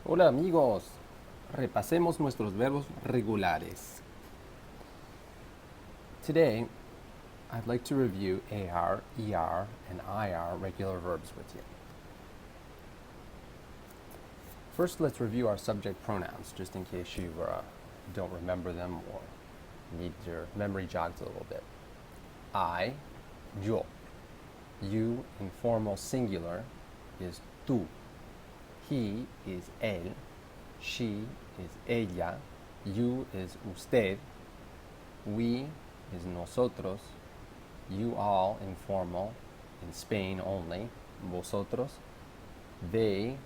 Hola amigos, repasemos nuestros verbos regulares. Today, I'd like to review AR, ER, and IR regular verbs with you. First, let's review our subject pronouns, just in case you don't remember them or need your memory jogged a little bit. I, yo. You, informal singular, is tú. He is él. She is ella. You is usted. We is nosotros. You all, informal, in Spain only, vosotros. They,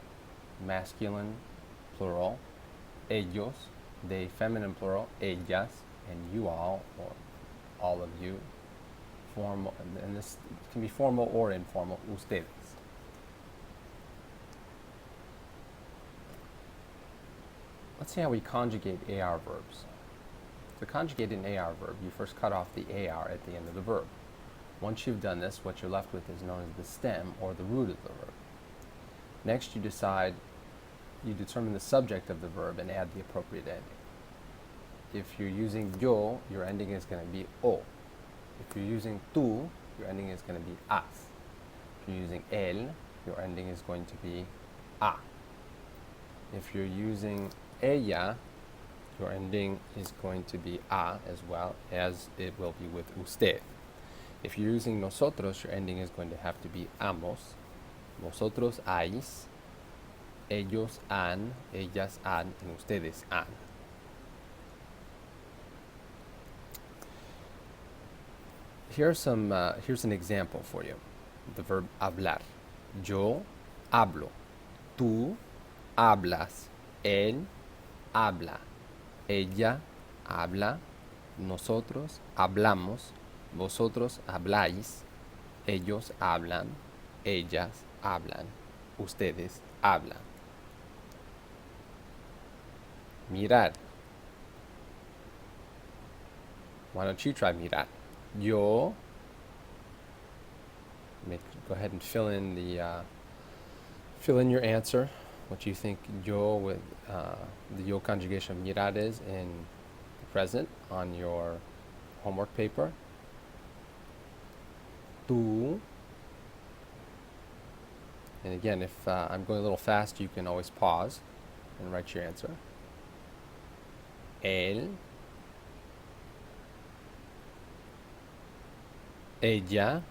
masculine, plural. Ellos, they, feminine, plural. Ellas, and you all, or all of you, formal, and this can be formal or informal, ustedes. Let's see how we conjugate AR verbs. To conjugate an AR verb, you first cut off the AR at the end of the verb. Once you've done this, what you're left with is known as the stem or the root of the verb. Next, you determine the subject of the verb and add the appropriate ending. If you're using yo, your ending is going to be o. If you're using tú, your ending is going to be as. If you're using él, your ending is going to be a. If you're using ella, your ending is going to be a as well as it will be with usted. If you're using nosotros, your ending is going to have to be amos. Vosotros hais, ellos han, ellas han, and ustedes han. Here's an example for you. The verb hablar. Yo hablo. Tú hablas. Él habla. Ella habla. Nosotros hablamos. Vosotros habláis. Ellos hablan. Ellas hablan. Ustedes hablan. Mirar. Why don't you try mirar? Yo. Go ahead and fill in your answer. What you think yo with the yo conjugation of mirar is in the present on your homework paper. Tú. And again, if I'm going a little fast, you can always pause and write your answer. Él. Ella.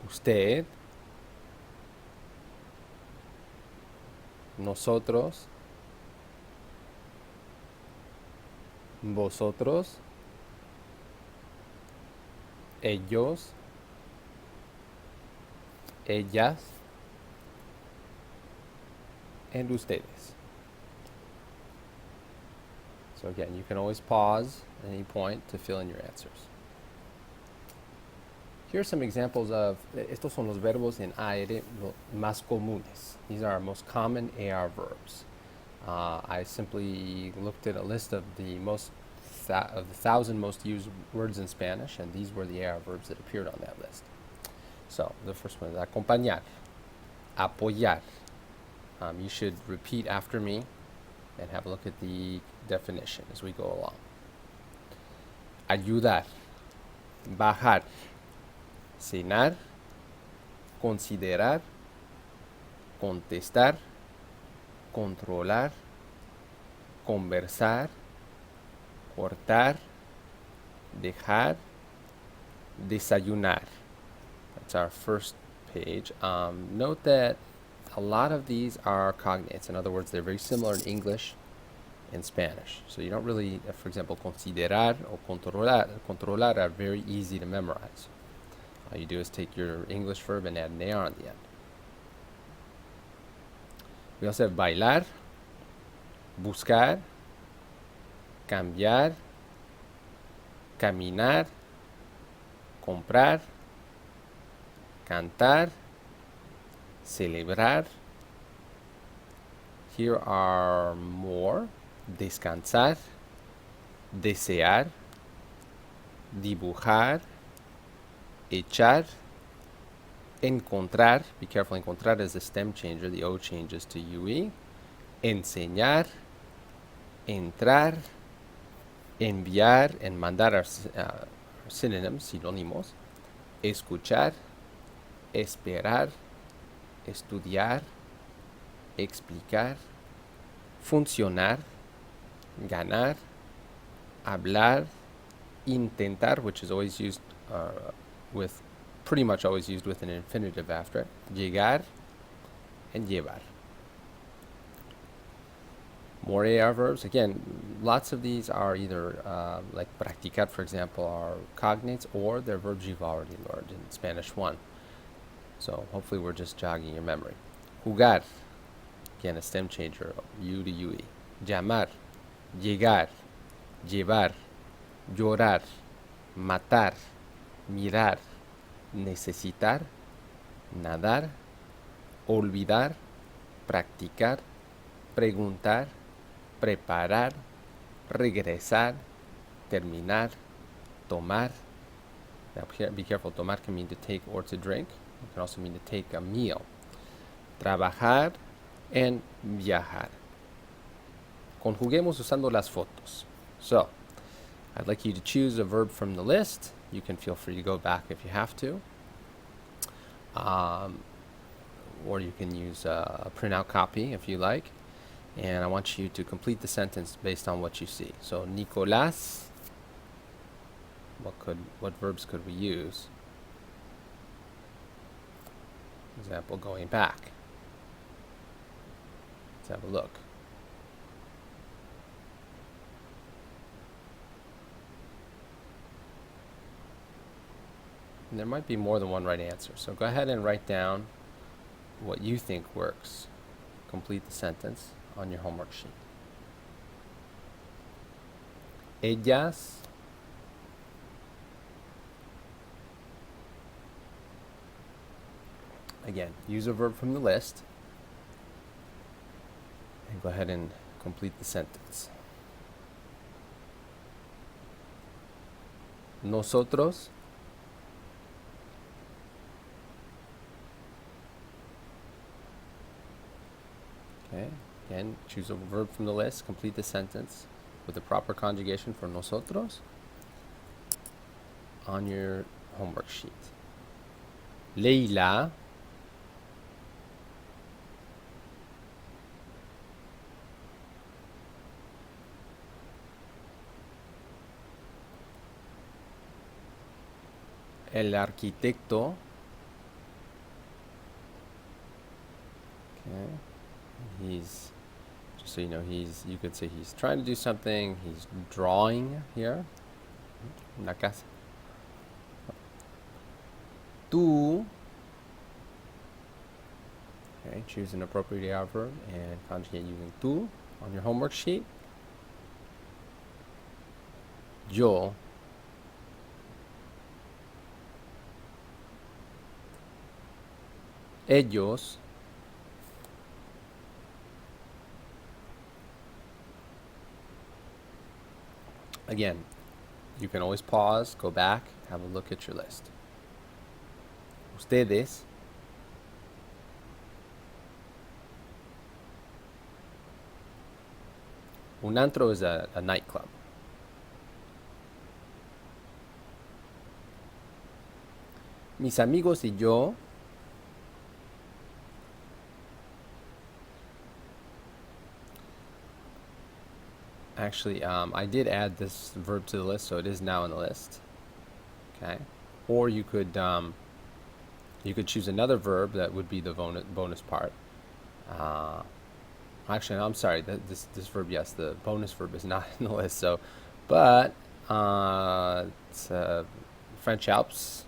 Usted. Nosotros. Vosotros. Ellos. Ellas. And ustedes. So again, you can always pause at any point to fill in your answers. Here are some examples of, estos son los verbos en AR más comunes. These are our most common AR verbs. I simply looked at a list of the 1,000 most used words in Spanish, and these were the AR verbs that appeared on that list. So the first one is acompañar, apoyar. You should repeat after me and have a look at the definition as we go along. Ayudar, bajar, cenar, considerar, contestar, controlar, conversar, cortar, dejar, desayunar. That's our first page. Note that a lot of these are cognates. In other words, they're very similar in English and Spanish. So you don't really, for example, considerar or controlar are very easy to memorize. All you do is take your English verb and add an AR on the end. We also have bailar, buscar, cambiar, caminar, comprar, cantar, celebrar. Here are more. Descansar, desear, dibujar, echar, Encontrar, be careful, encontrar is the stem changer, the O changes to UE. Enseñar, entrar, enviar, and mandar are synonyms, sinónimos. Escuchar, esperar, estudiar, explicar, funcionar, ganar, hablar, intentar, which is always used with, pretty much always used with an infinitive after it, llegar, and llevar. More AR verbs. Again, lots of these are either, like practicar, for example, are cognates, or they're verbs you've already learned in Spanish 1. So hopefully we're just jogging your memory. Jugar, again, a stem changer, U to UE. Llamar, llegar, llevar, llorar, matar, mirar, necesitar, nadar, olvidar, practicar, preguntar, preparar, regresar, terminar, tomar. Now be careful, tomar can mean to take or to drink. It can also mean to take a meal. Trabajar and viajar. Conjuguemos usando las fotos. So, I'd like you to choose a verb from the list. You can feel free to go back if you have to. Or you can use a printout copy if you like. And I want you to complete the sentence based on what you see. So, Nicolás, what verbs could we use? Example, going back. Let's have a look. And there might be more than one right answer. So go ahead and write down what you think works. Complete the sentence on your homework sheet. Ellas again, use a verb from the list and go ahead and complete the sentence. Nosotros okay, again, choose a verb from the list, complete the sentence with the proper conjugation for nosotros on your homework sheet. Leila el arquitecto okay. He's, just so you know, you could say he's trying to do something, he's drawing here. Una casa. Tú, okay, choose an appropriate AR verb and conjugate using tú on your homework sheet. Yo, ellos, again, you can always pause, go back, have a look at your list. Ustedes, un antro is a nightclub. Mis amigos y yo actually, I did add this verb to the list, so it is now in the list. Okay, or you could choose another verb that would be the bonus part. Actually, no, I'm sorry. This verb, yes, the bonus verb is not in the list. So, but it's French Alps.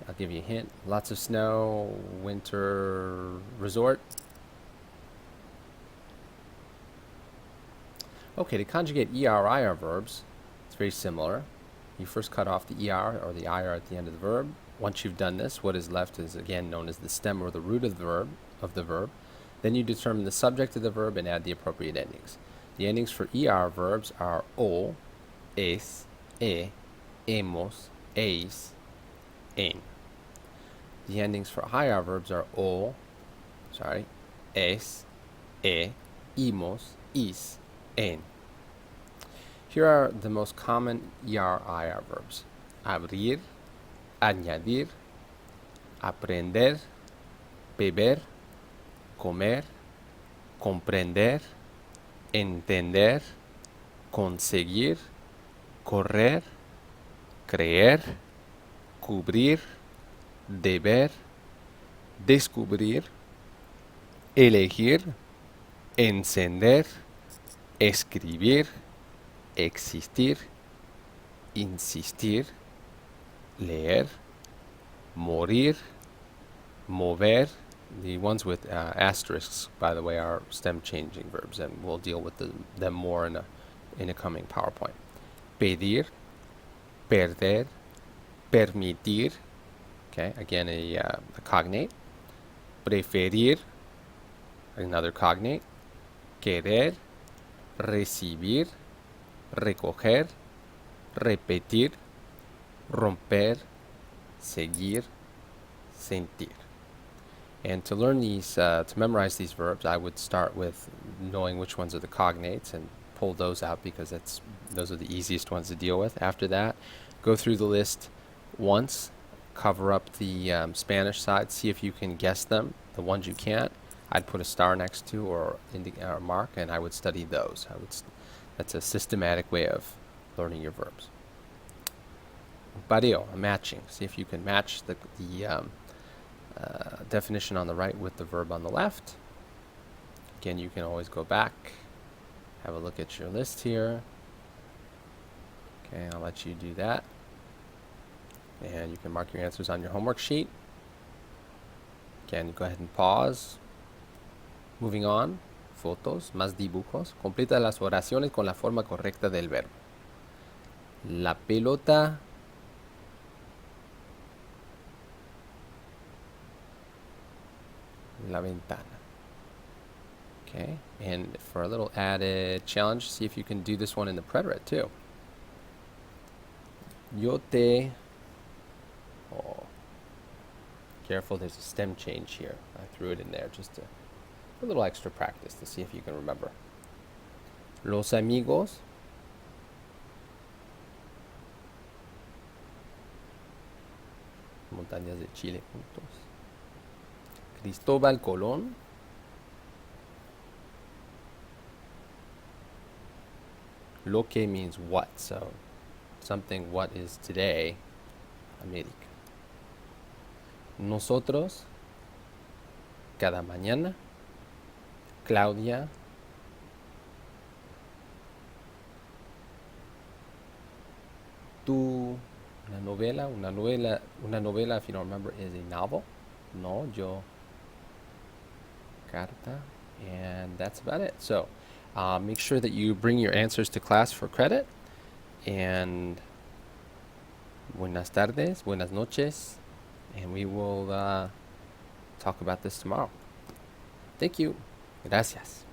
I'll give you a hint. Lots of snow, winter resort. Okay, to conjugate ER-IR verbs, it's very similar. You first cut off the ER or the IR at the end of the verb. Once you've done this, what is left is again known as the stem or the root of the verb. Then you determine the subject of the verb and add the appropriate endings. The endings for ER verbs are o, es, hemos, eis, en. The endings for IR verbs are es, imos, is, en. Here are the most common ER-IR verbs. Abrir, añadir, aprender, beber, comer, comprender, entender, conseguir, correr, creer, cubrir, deber, descubrir, elegir, encender, escribir, existir, insistir, leer, morir, mover. The ones with asterisks, by the way, are stem changing verbs, and we'll deal with them more in a coming PowerPoint. Pedir, perder, permitir, okay, again a cognate. Preferir, another cognate. Querer, recibir, recoger, repetir, romper, seguir, sentir. And to learn these, to memorize these verbs, I would start with knowing which ones are the cognates and pull those out because those are the easiest ones to deal with. After that, go through the list once, cover up the Spanish side, see if you can guess them. The ones you can't, I'd put a star next to or a mark, and I would study those. That's a systematic way of learning your verbs. Pareo, matching. See if you can match the definition on the right with the verb on the left. Again, you can always go back, have a look at your list here. Okay, I'll let you do that. And you can mark your answers on your homework sheet. Again, go ahead and pause. Moving on, fotos, más dibujos. Completa las oraciones con la forma correcta del verbo. La pelota la ventana. Okay, and for a little added challenge, see if you can do this one in the preterite too. Yo te. Oh, careful, there's a stem change here. I threw it in there just for a little extra practice to see if you can remember. Los amigos. Montañas de Chile juntos. Cristóbal Colón. Lo que means what, so something what is today, América. Nosotros, cada mañana. Claudia. Tú, una novela, if you don't remember, is a novel. No, yo, carta, and that's about it. So make sure that you bring your answers to class for credit, and buenas tardes, buenas noches, and we will talk about this tomorrow. Thank you. Gracias.